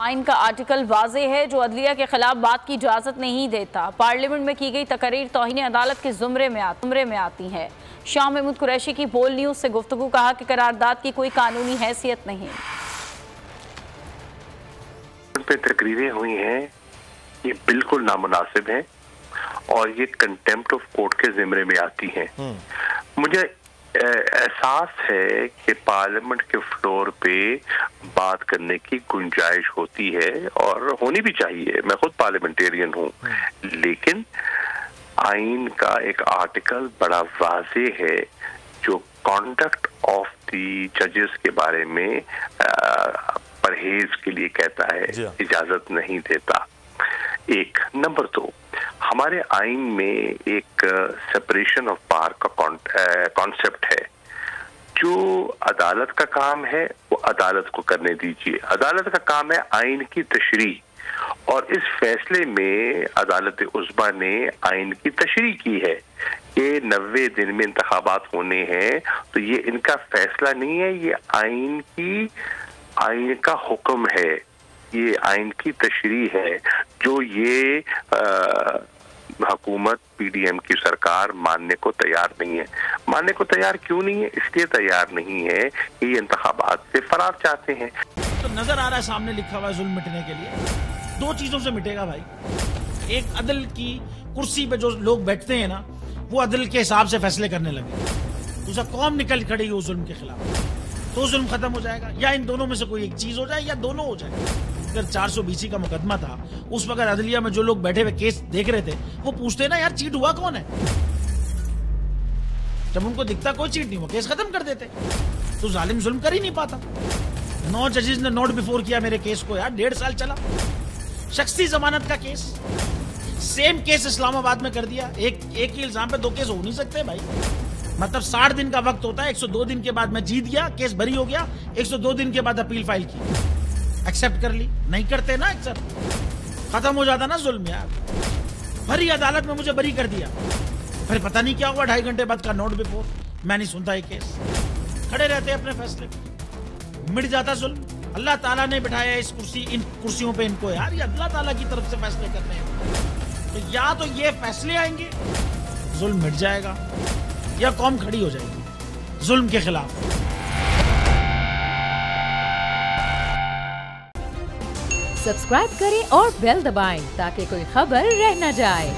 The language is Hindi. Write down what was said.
आइन का आर्टिकल वाज़े है जो अदलिया के खिलाफ बात की इजाज़त नहीं देता। पार्लियामेंट में की गई तकरीर तौहीन अदालत के ज़ुमरे में आती है। शाह महमूद कुरैशी की बोल न्यूज़ से गुफ्तगू, कहा कि करारदाद की कोई कानूनी हैसियत नहीं। पे तकरीरें हुई हैं, ये बिल्कुल नामुनासिब है और ये कंटेम्प्ट ऑफ कोर्ट के ज़िम्मे में आती हैं। मुझे एहसास है कि पार्लियामेंट के फ्लोर पे बात करने की गुंजाइश होती है और होनी भी चाहिए। मैं खुद पार्लियामेंटेरियन हूँ, लेकिन आइन का एक आर्टिकल बड़ा वाज़े है जो कॉन्डक्ट ऑफ दी जजेस के बारे में परहेज के लिए कहता है, इजाजत नहीं देता। एक नंबर 2, हमारे आइन में एक सेपरेशन ऑफ पावर का कॉन्सेप्ट है। जो अदालत का काम है वो अदालत को करने दीजिए। अदालत का काम है आइन की तशरीह, और इस फैसले में अदालत उज़्मा ने आइन की तशरीह की है कि 90 दिन में इंतखाबात होने हैं। तो ये इनका फैसला नहीं है, ये आइन का हुक्म है, ये आइन की तशरीह है जो ये हुकूमत पीडीएम की सरकार मानने को तैयार नहीं है। मानने को तैयार क्यों नहीं है? इसलिए तैयार नहीं है कि ये इंतखाबात से फरार चाहते हैं। तो नजर आ रहा है सामने लिखा हुआ है जुल्म मिटने के लिए 2 चीजों से मिटेगा भाई। एक, अदल की कुर्सी पे जो लोग बैठते हैं ना, वो अदल के हिसाब से फैसले करने लगे। दूसरा, कौम निकल खड़ेगी उस जुल्म के खिलाफ, तो जुल्म खत्म हो जाएगा। या इन दोनों में से कोई एक चीज हो जाए या दोनों हो जाए। अगर 420 का मुकदमा था, उस वक्त अदलिया में जो लोग बैठे हुए केस देख रहे थे वो पूछते ना, यार चीट हुआ कौन है? जब उनको दिखता कोई चीट नहीं हुआ, केस खत्म कर देते। तो जालिम जुल्म कर ही नहीं पाता। 9 जजेस ने नोट बिफोर किया मेरे केस को, यार 1.5 साल चला। शख्सी जमानत का केस, सेम केस इस्लामाबाद में कर दिया। एक ही इल्जाम पे 2 केस हो नहीं सकते भाई। मतलब 60 दिन का वक्त होता है। 102 दिन के बाद मैं जीत गया, केस बरी हो गया। 102 दिन के बाद अपील फाइल की, एक्सेप्ट कर ली। नहीं करते ना एक्सेप्ट, खत्म हो जाता ना जुल्म यार। भरी अदालत में मुझे बरी कर दिया, फिर पता नहीं क्या हुआ 2.5 घंटे बाद का नोट बिफोर। मैं नहीं सुनता ये केस, खड़े रहते अपने फैसले पे, मिट जाता जुल्म। अल्लाह ताला ने बिठाया इन कुर्सियों पे इनको यार, ये अल्लाह ताला की तरफ से फैसले करने हैं। तो या तो ये फैसले आएंगे, जुल्म मिट जाएगा, या कौम खड़ी हो जाएगी जुल्म के खिलाफ। सब्सक्राइब करें और बेल दबाएं ताकि कोई खबर रह न जाए।